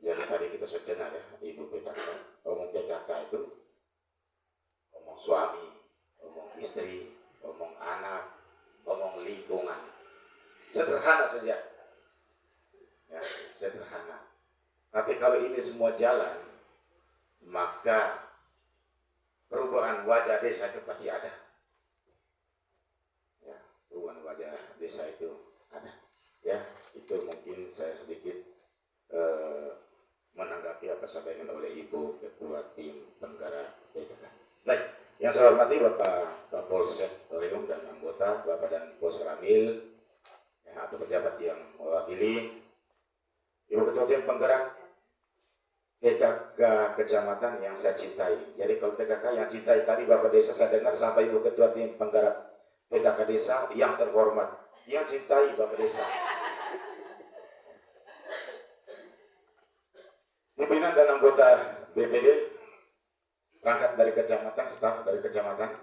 Jadi tadi kita sudah dengar ya, Ibu PKK. Omong PKK itu omong suami, omong istri, omong anak, omong lingkungan. Sederhana saja, ya, sederhana. Tapi kalau ini semua jalan, maka perubahan wajah desa itu pasti ada. Ya, perubahan wajah desa itu ada. Ya, itu mungkin saya sedikit menanggapi apa sampaikan oleh Ibu Ketua Tim Penggerak PKK. Baik, yang saya hormati Bapak Kapolsek Toreum dan anggota, Bapak dan Pos Ramil, ya, atau pejabat yang mewakili, Ibu Ketua Tim Penggerak PKK Kecamatan yang saya cintai. Jadi kalau PKK yang cintai tadi Bapak Desa, saya dengar sampai Ibu Ketua Tim Penggerak PKK Desa yang terhormat, yang cintai Bapak Desa. Pimpinan dan anggota BPD, perangkat dari kecamatan, staf dari kecamatan,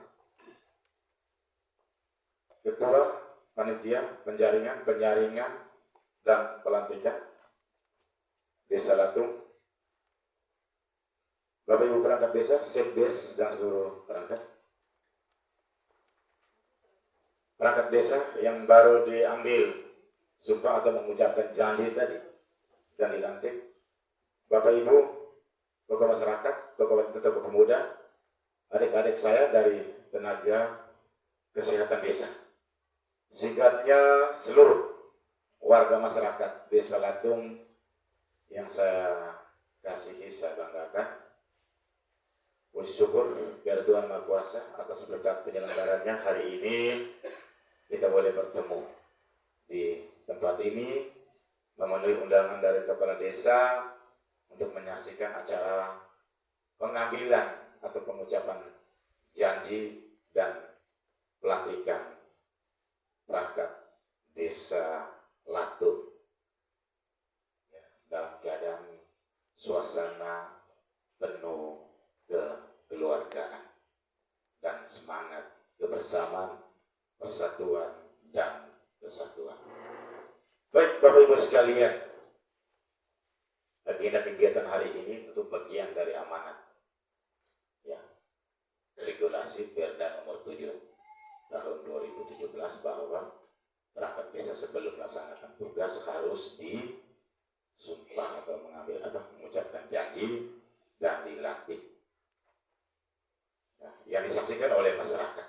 ketua, panitia, penjaringan, dan pelantikan Desa Latung, Bapak Ibu perangkat desa, Sekdes, dan seluruh perangkat desa yang baru diambil sumpah atau mengucapkan janji tadi dan dilantik, Bapak Ibu, tokoh masyarakat, tokoh wanita, tokoh pemuda, adik-adik saya dari tenaga kesehatan desa, singkatnya seluruh warga masyarakat Desa Latung yang saya kasihi, saya banggakan. Puji syukur kepada Tuhan Maha Kuasa atas berkat penyelenggarannya hari ini kita boleh bertemu di tempat ini, memenuhi undangan dari kepala desa untuk menyaksikan acara pengambilan atau pengucapan janji dan pelantikan perangkat Desa Latung, ya, dalam keadaan suasana penuh kekeluargaan dan semangat kebersamaan, persatuan, dan kesatuan. Baik Bapak Ibu sekalian, agenda kegiatan hari ini tentu bagian dari amanat, ya, regulasi Perda nomor 7 tahun 2017 bahwa perangkat desa sebelum melaksanakan tugas harus disumpah atau mengucapkan janji dan dilantik, ya, yang disaksikan oleh masyarakat.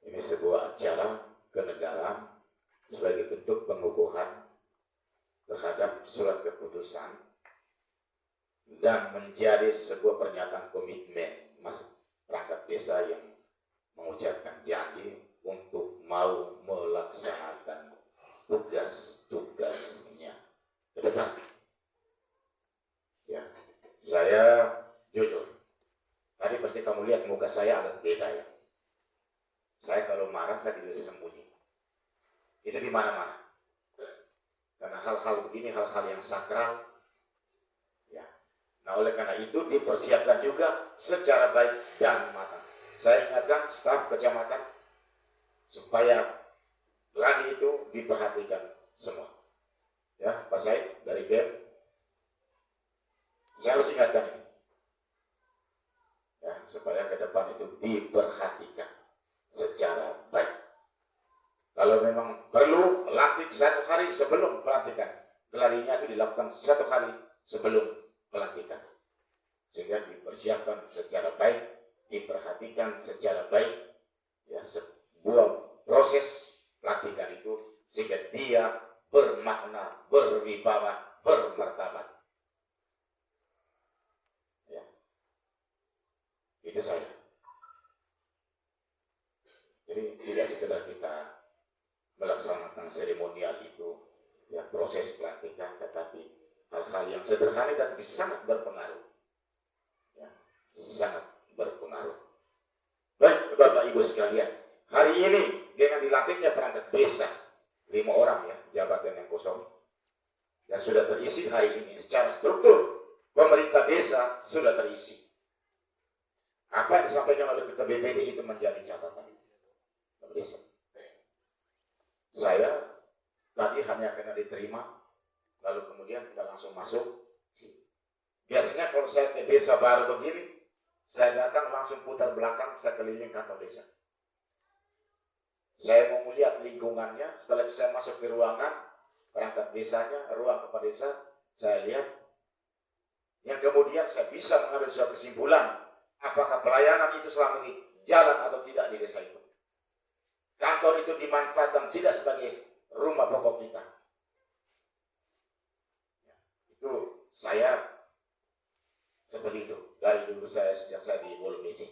Ini sebuah acara kenegaraan sebagai bentuk pengukuhan terhadap surat keputusan dan menjadi sebuah pernyataan komitmen perangkat desa yang mengucapkan janji untuk mau melaksanakan tugas-tugasnya ke depan. Ya, saya jujur, tadi pasti kamu lihat muka saya agak beda ya. Saya kalau marah saya tidak bisa sembunyi. Itu di mana-mana. Karena hal-hal begini, hal-hal yang sakral, ya. Nah oleh karena itu dipersiapkan juga secara baik dan matang. Saya ingatkan staf kecamatan supaya lagi itu diperhatikan semua. Ya, Pak Said dari BEM, saya harus ingatkan ini, ya, supaya ke depan itu diperhatikan secara baik. Kalau memang perlu lantik 1 hari sebelum pelantikan, geladinya itu dilakukan 1 hari sebelum pelantikan, sehingga dipersiapkan secara baik, diperhatikan secara baik, ya, sebuah proses pelantikan itu sehingga dia bermakna, berwibawa, bermartabat. Ya, itu saya. Jadi tidak sekedar kita melaksanakan seremonial itu, ya, proses pelantikan, tetapi hal-hal yang sederhana tapi sangat berpengaruh, ya, sangat berpengaruh. Baik Bapak Ibu sekalian, hari ini dengan dilantiknya perangkat desa 5 orang, ya, jabatan yang kosong yang sudah terisi hari ini secara struktur pemerintah desa sudah terisi. Apa yang disampaikan oleh Ketua BPD itu menjadi catatan desa. Saya tadi hanya karena diterima lalu kemudian kita langsung masuk. Biasanya kalau saya ke desa baru begini, saya datang langsung putar belakang, saya keliling kantor desa. Saya mau melihat lingkungannya, setelah itu saya masuk ke ruangan perangkat desanya, ruang kepala desa, saya lihat. Yang kemudian saya bisa mengambil suatu kesimpulan, apakah pelayanan itu selama ini jalan atau tidak di desa itu. Kantor itu dimanfaatkan tidak sebagai rumah pokok kita. Itu saya seperti itu dari dulu sejak saya di Bolomisi.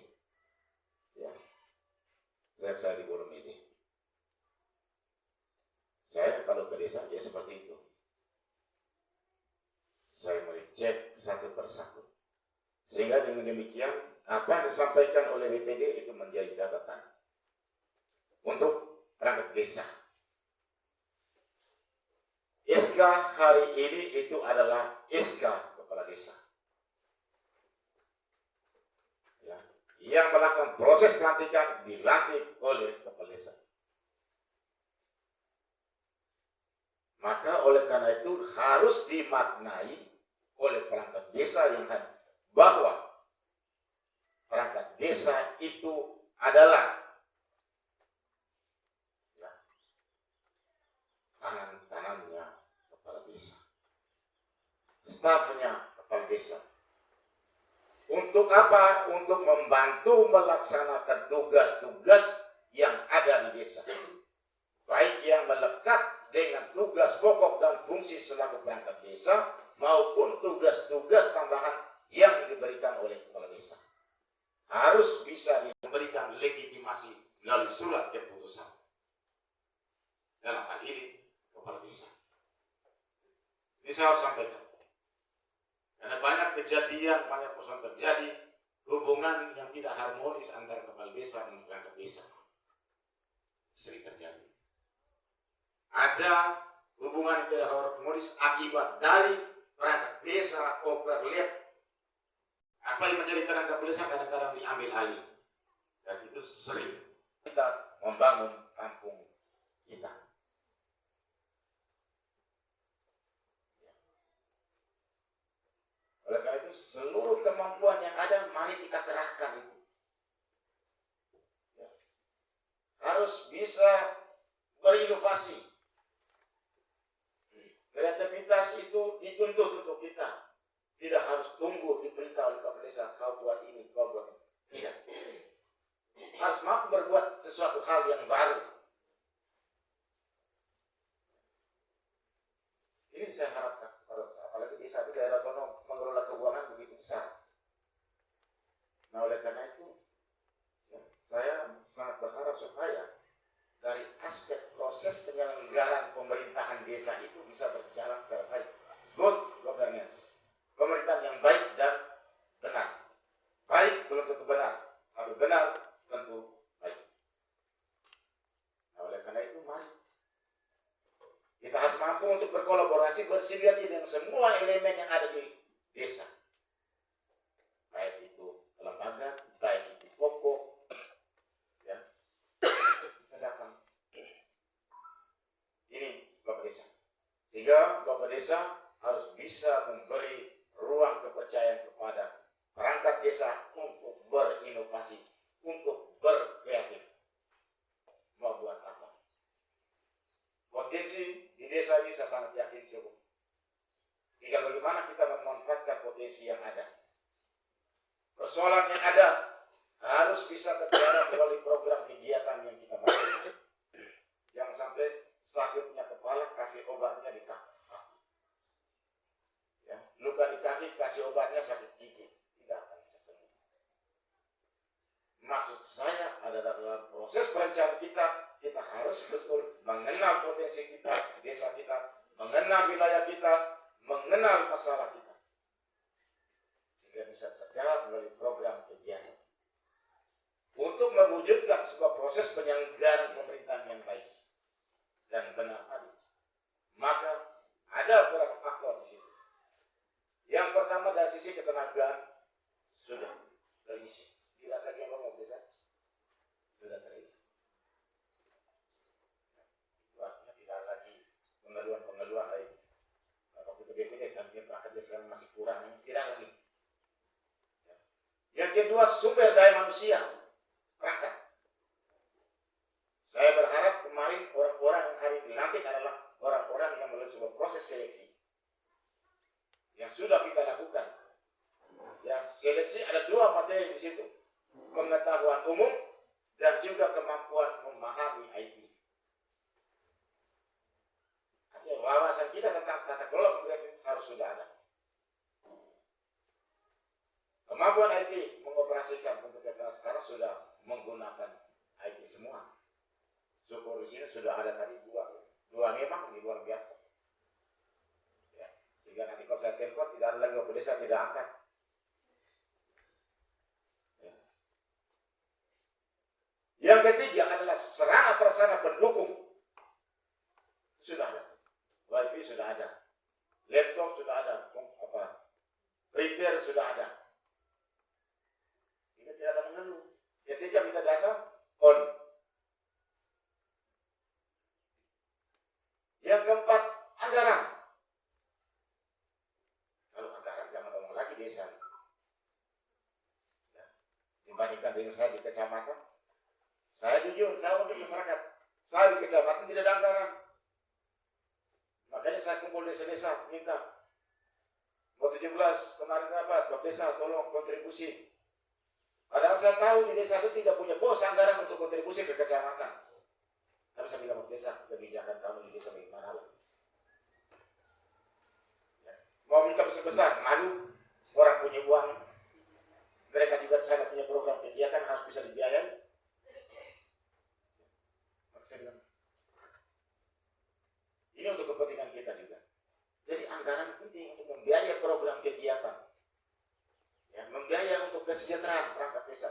Ya. Sejak saya di Bolomisi. Saya kalau ke desa ya seperti itu. Saya mengecek satu persatu. Sehingga dengan demikian apa yang disampaikan oleh BPD itu menjadi catatan untuk perangkat desa. SK hari ini itu adalah SK kepala desa. Ya, yang melakukan proses pelantikan dilantik oleh kepala desa. Maka oleh karena itu harus dimaknai oleh perangkat desa yang hadir bahwa perangkat desa itu adalah tangan-tangannya kepala desa, stafnya kepala desa. Untuk apa? Untuk membantu melaksanakan tugas-tugas yang ada di desa, baik yang melekat dengan tugas pokok dan fungsi selaku perangkat desa maupun tugas-tugas tambahan yang diberikan oleh kepala desa. Harus bisa diberikan legitimasi melalui surat keputusan. Dalam hal ini kepala desa. Ini saya harus sampaikan. Karena banyak kejadian, banyak persoalan terjadi, hubungan yang tidak harmonis antara kepala desa dan perangkat desa. Sering terjadi. Ada hubungan yang tidak harmonis akibat dari perangkat desa overlap. Apa yang menjadi perangkat desa kadang-kadang diambil alih. Dan itu sering kita membangun kampung kita. Oleh karena itu seluruh kemampuan yang ada mari kita kerahkan itu. Ya. Harus bisa berinovasi. Kreativitas itu dituntut untuk kita. Tidak harus tunggu diperintah oleh kepala desa, kau buat ini, kau buat ini. Tidak. Harus mampu berbuat sesuatu hal yang baru. Ini saya harapkan, apalagi desa itu daerah otonom mengelola keuangan begitu besar. Nah oleh karena itu, ya, saya sangat berharap supaya dari aspek proses penyelenggaraan pemerintahan desa itu bisa berjalan secara baik. Good governance. Pemerintahan yang baik dan benar. Baik belum tentu benar, tapi benar tentu baik. Nah oleh karena itu mari kita harus mampu untuk berkolaborasi, bersinergi dengan semua elemen yang ada di desa. Baik itu lembaga, baik itu pokok, ya. Kita datang. Ini Bapak Desa. Sehingga Bapak Desa harus bisa memberi ruang kepercayaan kepada perangkat desa untuk berinovasi, untuk berkreatif. Mau buat apa? Potensi di desa ini saya sangat yakin cukup. Tinggal bagaimana kita memanfaatkan potensi yang ada. Persoalan yang ada harus bisa terjadi melalui program kegiatan yang kita bangun. Jangan sampai sakitnya kepala kasih obatnya di kaki. Ya, luka di kaki kasih obatnya sakit gigi, tidak akan bisa sembuh. Maksud saya adalah dalam proses perencanaan kita harus betul mengenal potensi kita, desa kita, mengenal wilayah kita, mengenal masalah kita, sehingga bisa terjawab melalui program kegiatan untuk mewujudkan sebuah proses penyelenggaraan pemerintahan yang baik dan benar tadi. Maka ada beberapa faktor di situ. Yang pertama dari sisi ketenagaan sudah terisi. Tidak lagi yang ngomong bisa. Sudah terisi. Itu artinya tidak lagi pengeluhan-pengeluhan lain. kedua, sumber daya manusia, perangkat. Saya berharap kemarin orang-orang yang hari ini dilantik adalah orang-orang yang melalui sebuah proses seleksi yang sudah kita lakukan. Ya, seleksi ada dua materi di situ, pengetahuan umum dan juga kemampuan memahami IT. Artinya wawasan kita tentang tata kelola pemerintahan harus sudah ada. Kemampuan IT mengoperasikan komputer sekarang sudah menggunakan IT semua. Syukur di sini sudah ada tadi dua memang ini luar biasa. Ya, sehingga nanti kalau saya telepon tidak ada lagi Bapak Desa tidak angkat. Ya. Yang ketiga adalah sarana prasarana pendukung sudah ada, WiFi sudah ada, laptop sudah ada, printer sudah ada. Ini tidak ada mengeluh. Ketika kita datang on. Yang keempat, anggaran. Kalau anggaran jangan ngomong lagi desa. Ya. Dibandingkan dengan saya di kecamatan, saya jujur, saya untuk masyarakat. Saya di kecamatan tidak ada anggaran. Makanya saya kumpul desa-desa, minta. Mau 17 kemarin rapat, Bapak Desa tolong kontribusi. Padahal saya tahu di desa itu tidak punya pos anggaran untuk kontribusi ke kecamatan. Tapi saya bilang, desa, kebijakan kamu di desa bagaimana lah. Ya. Mau minta besar-besar, malu. Orang punya uang. Mereka juga di sana punya program kegiatan harus bisa dibiayai. Maka saya bilang, ini untuk kepentingan kita juga. Jadi anggaran penting untuk membiayai program kegiatan. Ya, membiayai untuk kesejahteraan perangkat desa.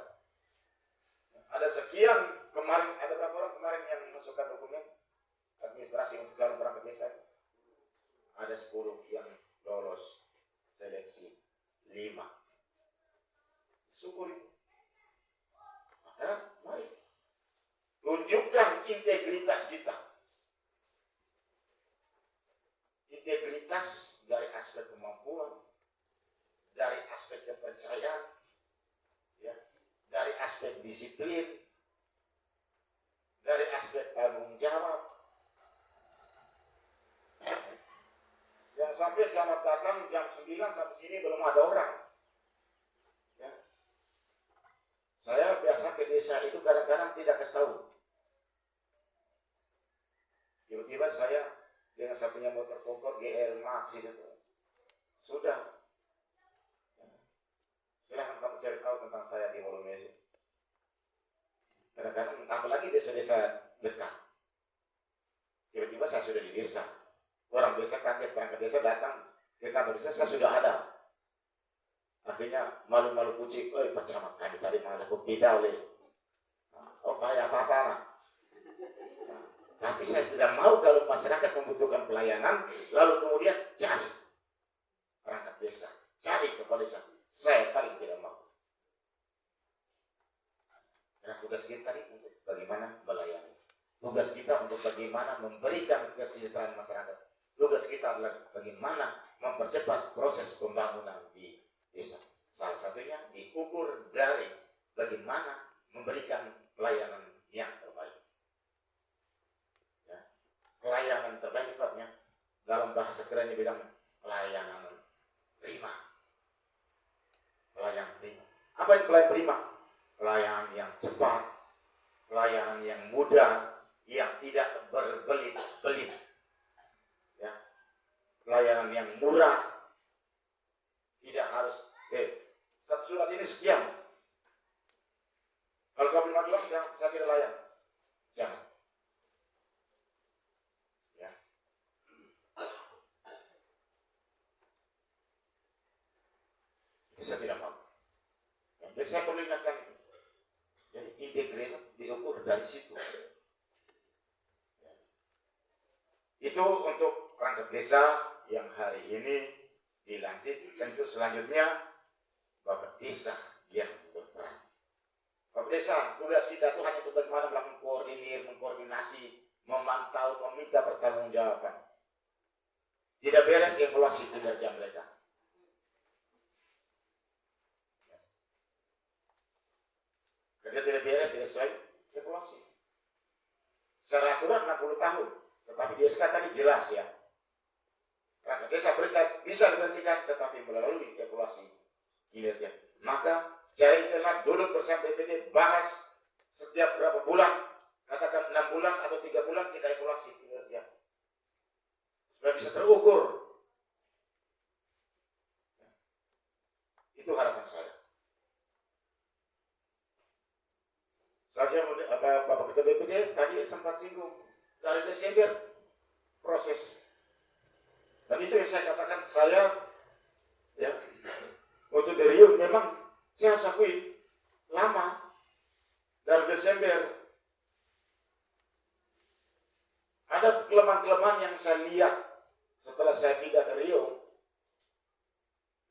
Ada sekian kemarin, ada berapa orang kemarin yang masukkan dokumen administrasi untuk calon perangkat desa? Ada 10 yang lolos seleksi, 5. Syukuri. Maka mari tunjukkan integritas kita. Integritas dari aspek kemampuan, dari aspek kepercayaan, ya, dari aspek disiplin, dari aspek tanggung jawab. Yang sampai camat datang jam 9 sampai sini belum ada orang. Ya. Saya biasa ke desa itu kadang-kadang tidak kasih tahu. Tiba-tiba saya dengan satunya motor kompor GL Max itu. Sudah. Silahkan kamu cari tahu tentang saya di Molomesi. Kadang-kadang apalagi desa-desa dekat. Tiba-tiba saya sudah di desa. Orang desa kaget, perangkat desa datang ke kantor desa, saya sudah ada. Akhirnya malu-malu kucing, Pak Camat kami tadi malah kupida oleh. Oh bahaya apa-apa lah. Tapi saya tidak mau kalau masyarakat membutuhkan pelayanan, lalu kemudian cari perangkat desa, cari kepala desa. Saya paling tidak mau. Karena tugas kita tadi untuk bagaimana melayani. Tugas kita untuk bagaimana memberikan kesejahteraan masyarakat. Tugas kita adalah bagaimana mempercepat proses pembangunan di desa. Salah satunya diukur dari bagaimana memberikan pelayanan yang terbaik. Ya. Pelayanan terbaik sifatnya dalam bahasa kerennya bilang pelayanan prima. Pelayanan prima. Apa itu pelayanan prima? Pelayanan yang cepat, pelayanan yang mudah, yang tidak berbelit-belit. Ya. Pelayanan yang murah, tidak harus satu surat ini sekian. Kalau kamu bilang doang, saya tidak layan. Jangan. Ya. Saya tidak mau. Jadi saya perlu ingatkan itu. Jadi integritas diukur dari situ. Ya. Itu untuk perangkat desa yang hari ini dilantik. Tentu selanjutnya Bapak Desa yang berperan. Bapak Desa, tugas kita itu hanya untuk bagaimana melakukan koordinir, mengkoordinasi, memantau, meminta pertanggungjawaban. Tidak beres evaluasi kinerja mereka. sesuai evaluasi. Secara aturan 60 tahun, tetapi di SK tadi jelas ya. Perangkat desa berikat bisa diberhentikan, tetapi melalui evaluasi kinerja. Maka secara internal duduk bersama BPD, bahas setiap berapa bulan, katakan 6 bulan atau 3 bulan kita evaluasi kinerja. Supaya bisa terukur. Itu harapan saya. Selanjutnya Bapak Ketua BPD tadi sempat singgung dari Desember proses. Dan itu yang saya katakan, saya ya untuk dari Rio memang saya harus akui lama. Dari Desember ada kelemahan-kelemahan yang saya lihat setelah saya pindah ke Rio.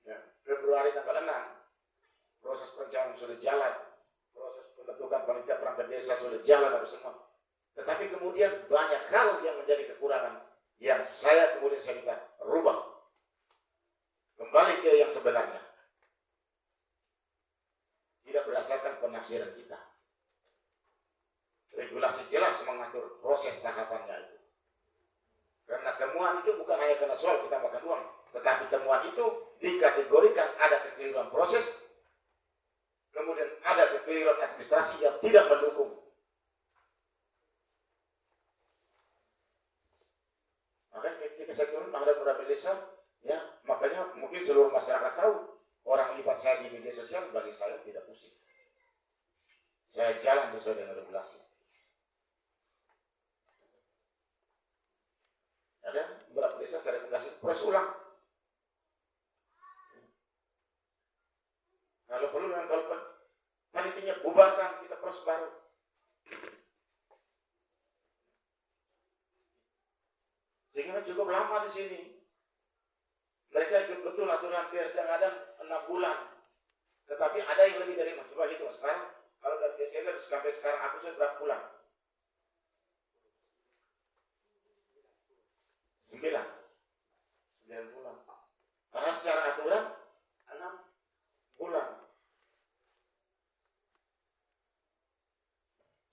Ya, Februari tanggal 6 proses perencanaan sudah jalan, proses pembentukan panitia perangkat desa sudah jalan apa semua. Tetapi kemudian banyak hal yang menjadi kekurangan yang saya kemudian saya minta rubah kembali ke yang sebenarnya, tidak berdasarkan penafsiran kita. Regulasi jelas mengatur proses tahapannya itu. Karena temuan itu bukan hanya karena soal kita makan uang, tetapi temuan itu dikategorikan ada kekeliruan proses, kemudian ada kekeliruan administrasi yang tidak mendukung. Makanya ketika saya turun menghadap Rabil Desa, ya, makanya mungkin seluruh masyarakat tahu orang libat saya di media sosial, bagi saya tidak pusing. Saya jalan sesuai dengan regulasi. Ada beberapa desa saya rekomendasi proses ulang. Kalau perlu dengan kalau panitianya bubarkan, kita proses baru. Sehingga cukup lama di sini. Mereka ikut betul aturan kadang-kadang 6 bulan. Tetapi ada yang lebih dari itu. Coba hitung sekarang. Kalau dari Desember sampai sekarang aku sudah berapa bulan? 9 bulan. Karena secara aturan 6 bulan.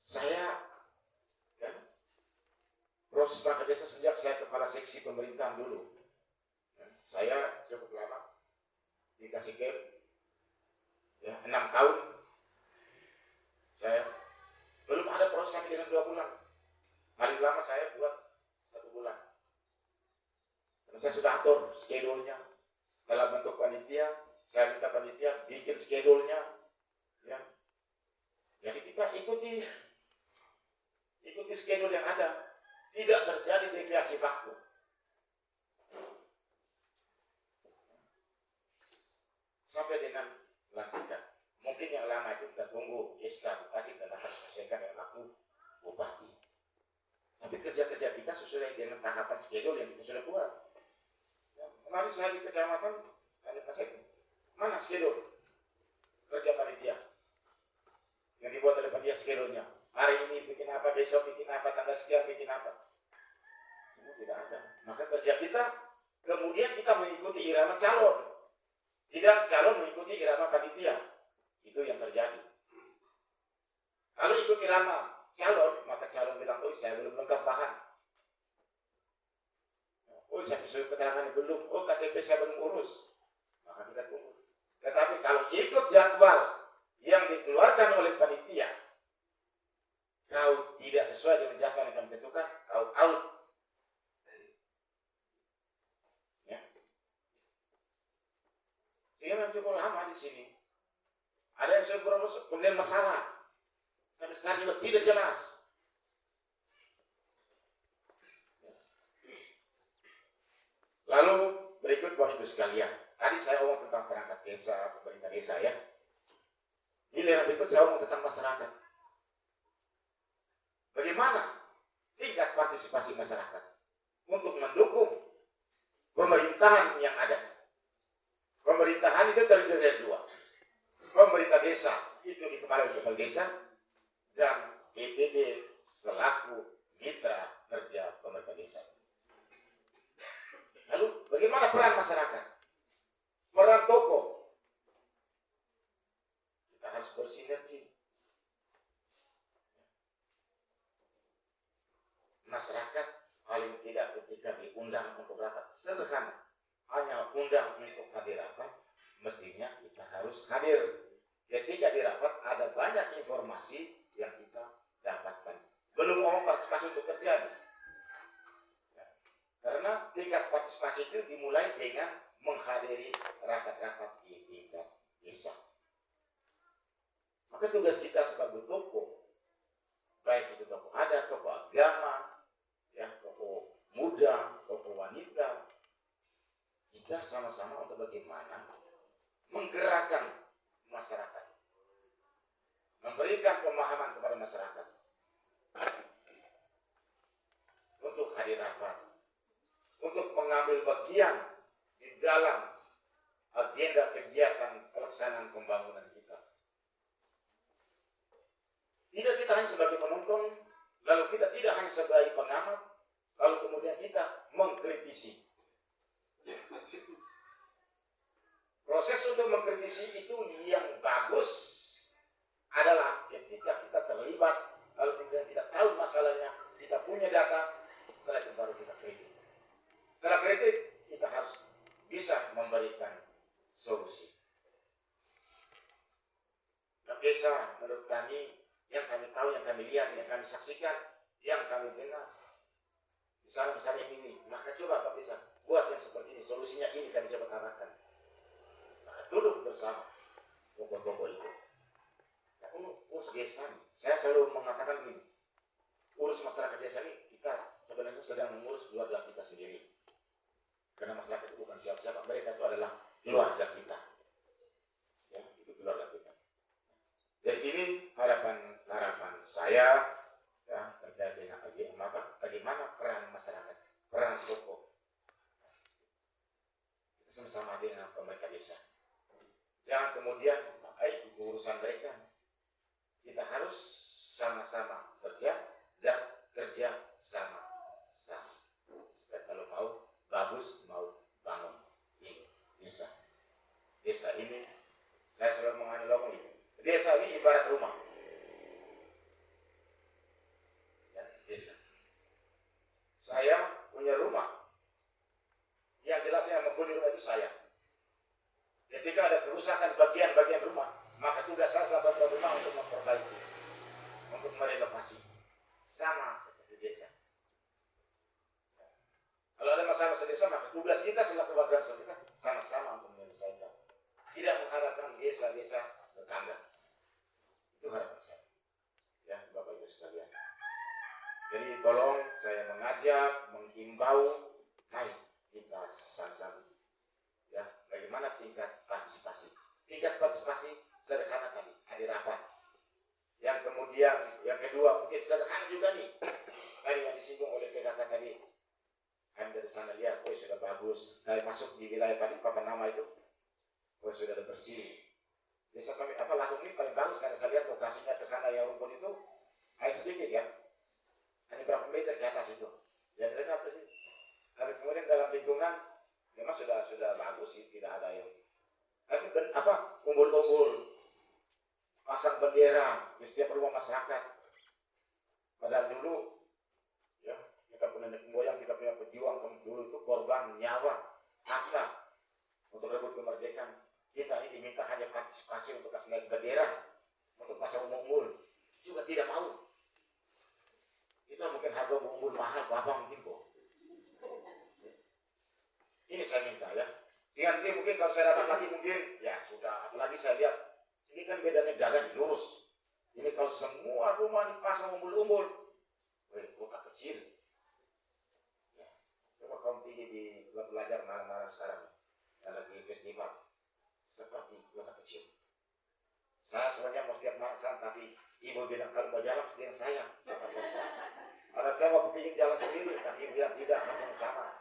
Saya kan proses perangkat desa sejak saya kepala seksi pemerintahan dulu. Saya cukup lama dikasih game ya, 6 tahun. Saya belum ada proses sampai dengan 2 bulan. Paling lama saya buat 1 bulan. Karena saya sudah atur schedule-nya. Setelah bentuk panitia, saya minta panitia bikin schedule-nya. Ya. Jadi kita ikuti schedule yang ada. Tidak terjadi deviasi waktu. Sampai dengan lantikan. Mungkin yang lama itu kita tunggu SK Bupati dan harus menyelesaikan yang waktu Bupati. Tapi kerja-kerja kita sesuai dengan tahapan schedule yang kita sudah buat. Ya, kemarin saya di kecamatan, tanya Pak Sek, mana schedule kerja panitia yang dibuat oleh panitia schedule-nya? Hari ini bikin apa, besok bikin apa, tanggal sekian bikin apa? Semua tidak ada. Maka kerja kita, kemudian kita mengikuti irama calon. Tidak calon mengikuti irama panitia. Itu yang terjadi. Kalau ikut irama calon, maka calon bilang, oh saya belum lengkap bahan. Oh saya sesuai keterangan belum. Oh KTP saya belum urus. Maka kita tunggu. Tetapi kalau ikut jadwal yang dikeluarkan oleh panitia, kau tidak sesuai dengan jadwal yang kami tentukan, kau out. Ya. Sehingga cukup lama di sini. Ada yang saya proses, kemudian masalah. Sampai sekarang juga tidak jelas. Lalu berikut Bapak Ibu sekalian. Tadi saya omong tentang perangkat desa, pemerintah desa ya. Giliran berikut saya omong tentang masyarakat. Bagaimana tingkat partisipasi masyarakat untuk mendukung pemerintahan yang ada? Pemerintahan itu terdiri dari 2. Pemerintah desa itu dikepalai oleh kepala desa dan BPD selaku mitra kerja pemerintah desa. Lalu bagaimana peran masyarakat? Peran tokoh. Kita harus bersinergi. masyarakat paling tidak ketika diundang untuk rapat sederhana, hanya undang untuk hadir rapat, mestinya kita harus hadir. Ketika di rapat ada banyak informasi yang kita dapatkan. Belum ngomong partisipasi untuk terjadi. Karena tingkat partisipasi itu dimulai dengan menghadiri rapat-rapat di tingkat desa. Maka tugas kita sebagai tokoh, baik itu tokoh adat, tokoh agama, ya, tokoh muda, tokoh wanita, kita sama-sama untuk bagaimana menggerakkan masyarakat, memberikan pemahaman kepada masyarakat untuk hadir rapat, untuk mengambil bagian di dalam agenda kegiatan pelaksanaan pembangunan kita. Tidak kita hanya sebagai penonton, lalu kita tidak hanya sebagai pengamat, lalu kemudian kita mengkritisi. Proses untuk mengkritisi itu yang bagus adalah ketika kita terlibat, lalu kemudian kita tahu masalahnya, kita punya data, setelah itu baru kita kritik. Setelah kritik, kita harus bisa memberikan solusi. Tak bisa menurut kami, yang kami tahu, yang kami lihat, yang kami saksikan, yang kami dengar, misalnya ini, maka coba tak bisa buat yang seperti ini, solusinya ini kami coba katakan. Maka duduk bersama tokoh-tokoh itu. Nah, urus desa ini, saya selalu mengatakan begini, urus masyarakat desa ini, kita sebenarnya sedang mengurus keluarga kita sendiri. Karena masyarakat itu bukan siapa-siapa, mereka itu adalah keluarga kita. Ya, itu keluarga kita. Jadi ini harapan saya, ya, terkait dengan bagaimana peran masyarakat, peran tokoh. Kita sama-sama dengan pemerintah desa. Jangan kemudian itu urusan mereka. Kita harus sama-sama kerja dan kerja sama-sama. Supaya kalau mau bagus, mau bangun ini desa. Desa ini, saya selalu menganalogi, desa ini ibarat rumah. Ya, desa. Saya punya rumah. Yang jelas yang menghuni rumah itu saya. Ketika ada kerusakan bagian-bagian rumah, maka tugas saya selaku rumah untuk memperbaiki, untuk merenovasi. Sama seperti desa. Kalau ada masalah desa, maka tugas kita selaku warga desa kita sama-sama untuk menyelesaikan. Tidak mengharapkan desa-desa tetangga. Itu harapan saya. Ya, Bapak Ibu sekalian. Jadi tolong saya mengajak, menghimbau, mari kita sama-sama. Ya, bagaimana tingkat partisipasi? Tingkat partisipasi sederhana tadi, hadir rapat. Yang kemudian, yang kedua mungkin sederhana juga nih. Tadi yang disinggung oleh PKK tadi. Kami dari sana lihat, oh sudah bagus. Dari masuk di wilayah tadi, papan nama itu, oh sudah ada bersih. Desa sampai Latung ini paling bagus karena saya lihat lokasinya ke sana yang rumput itu hanya sedikit ya, hanya berapa meter ke atas itu. Ya mereka apa sih? Tapi kemudian dalam lingkungan memang sudah bagus sih, tidak ada yang. Tapi umbul-umbul, pasang bendera di setiap rumah masyarakat. Padahal dulu ya, kita punya nenek moyang, kita punya pejuang dulu itu korban nyawa, harta untuk rebut kemerdekaan. Kita ini diminta hanya partisipasi untuk kasih naik bendera, untuk pasang umbul, juga tidak mau. Itu mungkin harga umbul mahal, apa mungkin kok. Ini saya minta ya. Sehingga nanti mungkin kalau saya datang lagi mungkin, ya sudah. Apalagi saya lihat, ini kan beda negara lurus. Ini kalau semua rumah dipasang umbul-umbul, kota kecil. Ya. Coba kamu pergi di belajar malam-malam sekarang, yang lagi festival, seperti kota kecil. Saya sebenarnya mau setiap malam, tapi ibu bilang kalau mau jalan sedang saya. Karena saya mau pergi jalan sendiri, tapi ibu bilang tidak, harus sama.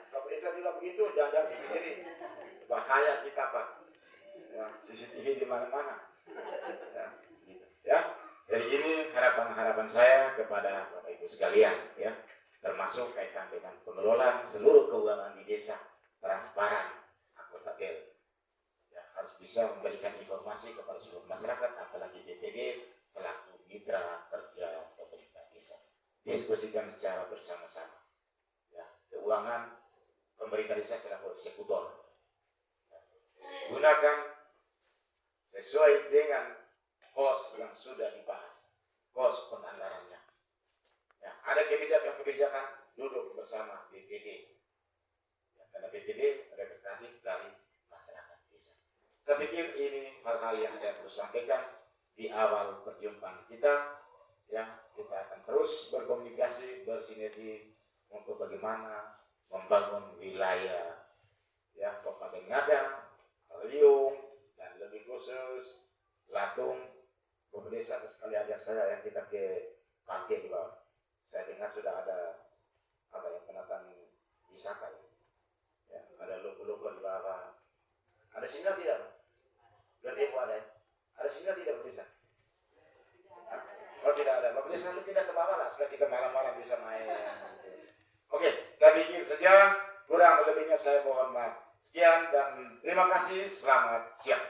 Kalau bisa bilang begitu, jangan sendiri. Bahaya kita Pak. Ya, CCTV di mana-mana. Ya, gitu. Ya. Jadi ini harapan saya kepada Bapak Ibu sekalian, ya, termasuk kaitan dengan pengelolaan seluruh keuangan di desa, transparan, akuntabel. Ya, harus bisa memberikan informasi kepada seluruh masyarakat, apalagi DPD selaku mitra kerja pemerintah desa. diskusikan secara bersama-sama. Ya, keuangan pemerintah desa selaku eksekutor. Gunakan sesuai dengan pos yang sudah dibahas, pos penganggarannya. Ya, ada kebijakan-kebijakan duduk bersama BPD. Ya, karena BPD representatif dari masyarakat desa. Saya pikir ini hal-hal yang saya perlu sampaikan di awal perjumpaan kita. Ya, kita akan terus berkomunikasi, bersinergi untuk bagaimana membangun wilayah ya Kabupaten Ngada, Riung, dan lebih khusus Latung, desa sekali aja saya yang kita ke Pake di bawah. Saya dengar sudah ada penataan wisata ya, ada logo-logo di bawah. Ada sinyal tidak? Gazebo ada ya? Ada sinyal tidak desa? Oh tidak ada. Bapak desa lu pindah ke bawah lah supaya kita malam-malam bisa main. Oke, saya pikir saja, kurang lebihnya saya mohon maaf. Sekian dan terima kasih, selamat siang.